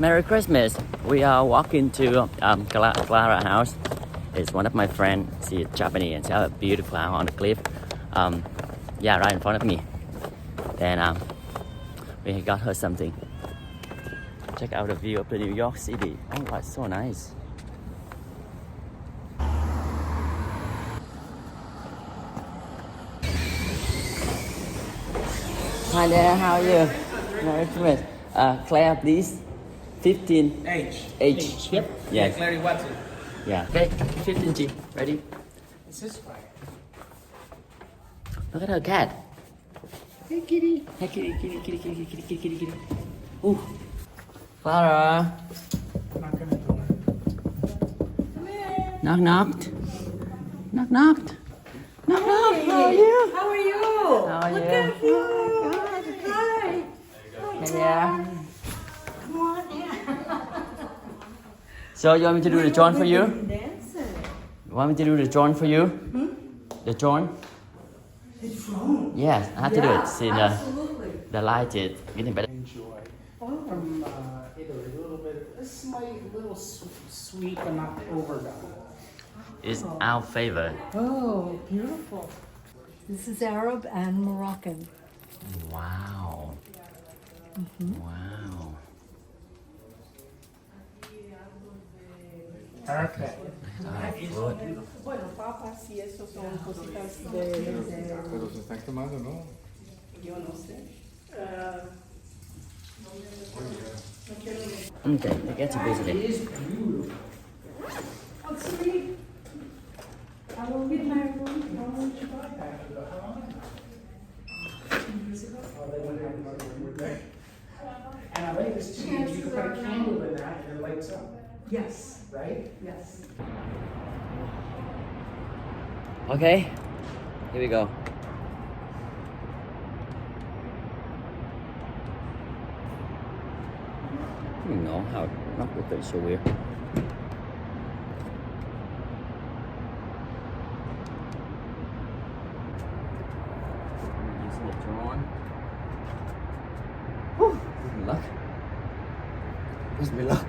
Merry Christmas. We are walking to Clara house. It's one of my friends. She's Japanese and she has a beautiful house on the cliff. Yeah, right in front of me. And we got her something. Check out the view of the New York City. Oh, that's so nice. Hi there, how are you? Merry Christmas. Claire, please. 15. H. Yep. Yes. Clary Watson. Yeah. Okay, 15G. Ready? This is fine. Look at her cat. Hey, kitty. Hey, kitty, kitty, kitty, kitty, kitty, kitty, kitty, kitty. Ooh. Clara. Not gonna do it. Come in. Knock, knocked. Knock, knocked. Knock, knock. How are you? How are you? How are Look you? at you. Hi. Hey there. Come on in. So you want me to do the drone for you? Dancing. You want me to do the drone for you? The drone? The drone. Yes, I have to do it. See Absolutely. the light is getting better. Enjoy. From Italy, a little bit, a slight little sweet, but not overdone. It's our favorite. Oh, beautiful. This is Arab and Moroccan. Wow. Wow. Perfect. Good. Bueno, papas y eso son cositas de... Pero se están quemando, ¿no? Yo no sé. Okay, I get to visit it. It is beautiful. Oh, sweet. I will get my room. And I like this too, because you can put a candle in that and it lights up, Yes, right? yes. Okay, here we go. You know how not look at so weird. Using the drone. Whew, good luck. Wish me luck.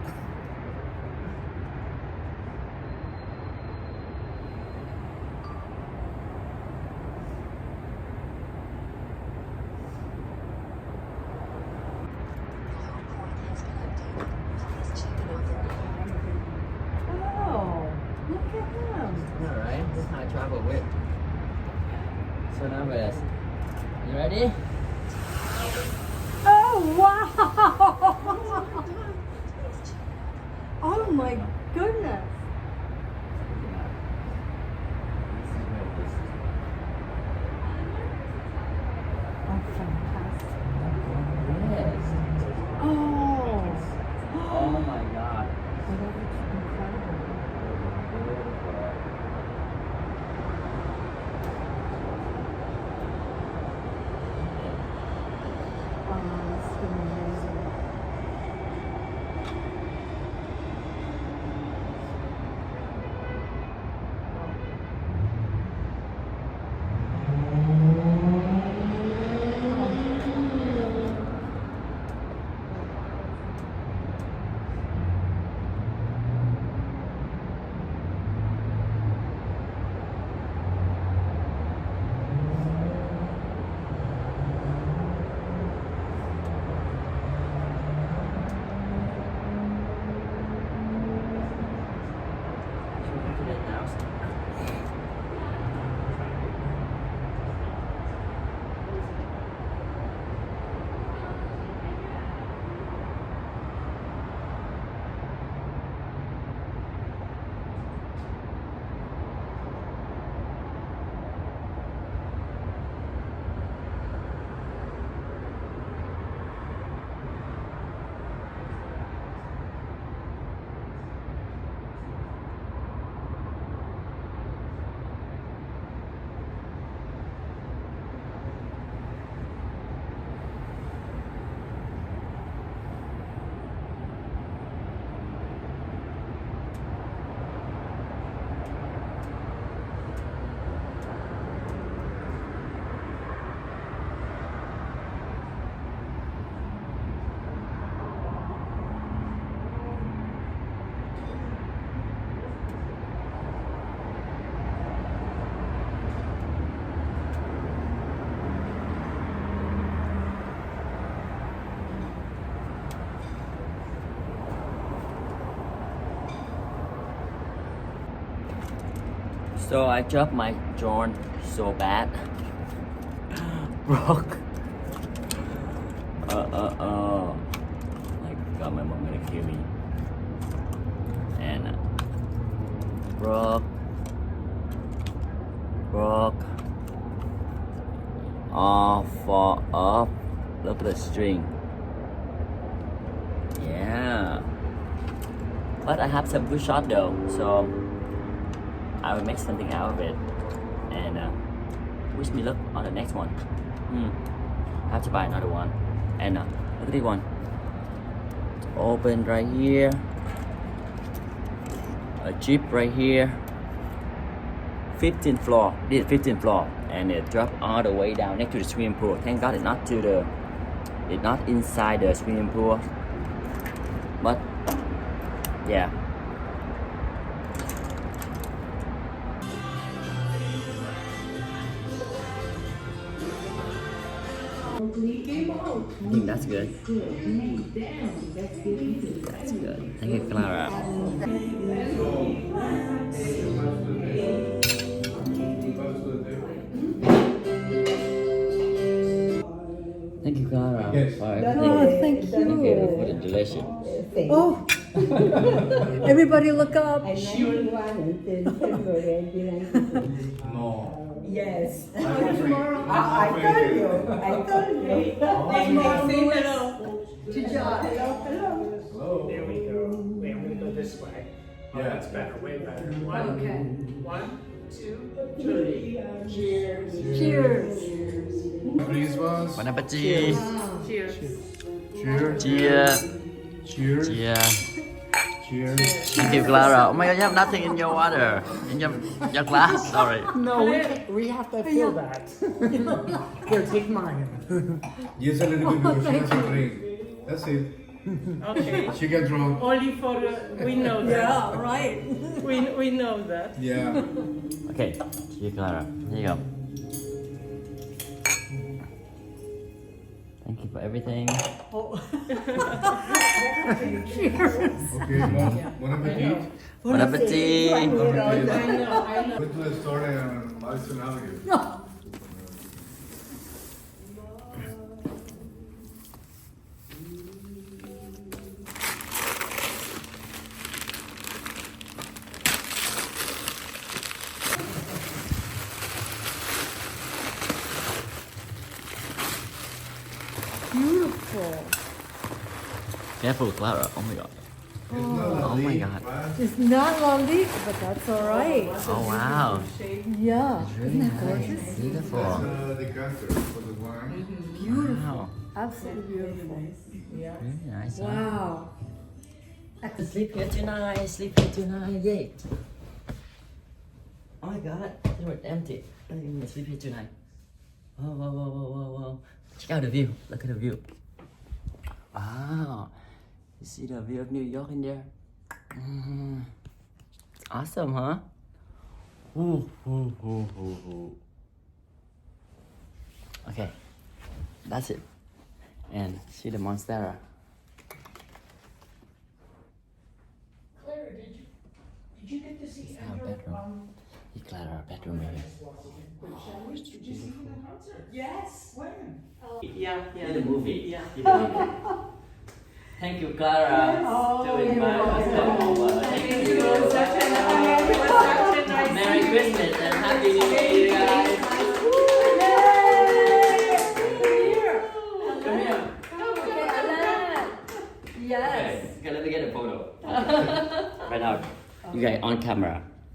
Oh, look at him. Alright, this is how I travel with. So now guys, you ready? Oh, wow. Oh, my goodness. Oh, fantastic. Yes. Oh. Oh my god. Oh, that looks incredible. Oh, this is amazing. So I dropped my drone so bad. Broke. My god, my mom gonna kill me. And broke. All fall off. Look at the string. Yeah. But I have some good shot though, so I will make something out of it. And wish me luck on the next one. I have to buy another one. And look at this one. It's open right here. A Jeep right here. 15th floor. This is 15th floor. And it dropped all the way down next to the swimming pool. Thank God it's not inside the swimming pool. But yeah. I think that's good. That's good. Thank you, Clara. Thank you, Clara. Yes. For everything. Oh, thank Thank you you. for the delicious. Oh, everybody look up. No. Yes. Tomorrow. I told you. And say hello to John. Hello. Hello. There we go. Wait, I'm gonna go this way. Oh, Yeah. that's better, way better. Okay. 1, 2, 3. Cheers. Cheers. Christmas. Bon appetit. Cheers. Cheers. Cheers. Cheers. Cheers. Cheers. Thank you, Clara. Oh my God, you have nothing in your water. In your glass. Sorry. No, we have to fill that. Here, take mine. Yes, a little bit because she has a drink. That's it. Okay. She gets drunk. Only for we know that. Yeah, right. We know that. Yeah. Okay. Here you, Clara. Here you go. Thank you for everything. Okay, bon appetit. Bon appetit. I know. Went to the store on Madison Avenue. Beautiful. Careful, Clara. Oh my God. It's not Oh my lovely, God. but It's not lovely, but that's all right. Oh wow. Yeah. It's really Isn't that nice. gorgeous? Beautiful. that's the decanter for the wine. Beautiful. Wow. Absolutely beautiful. Really nice. Huh? Wow. I can sleep here tonight. Sleep here tonight. Yay. Oh my God. It was empty. I didn't even sleep here tonight. Whoa, whoa, whoa, whoa, whoa, whoa. Check out the view. Look at the view. Wow. You see the view of New York in there? It's awesome, huh? Ooh, ooh, ooh, ooh, ooh. Okay. That's it. And see the Monstera. Clara, did you get to see Our bedroom. You Clara, our bedroom right here. Did you see him in concert? Yes. When? Yeah, yeah. In the movie. Yeah. In the movie. Thank you, Clara. To invite us over. Thank you. Such a nice. Merry Christmas and Happy New Year, guys. Come here. Yes. Okay, let me get a photo. Right now. You guys on camera.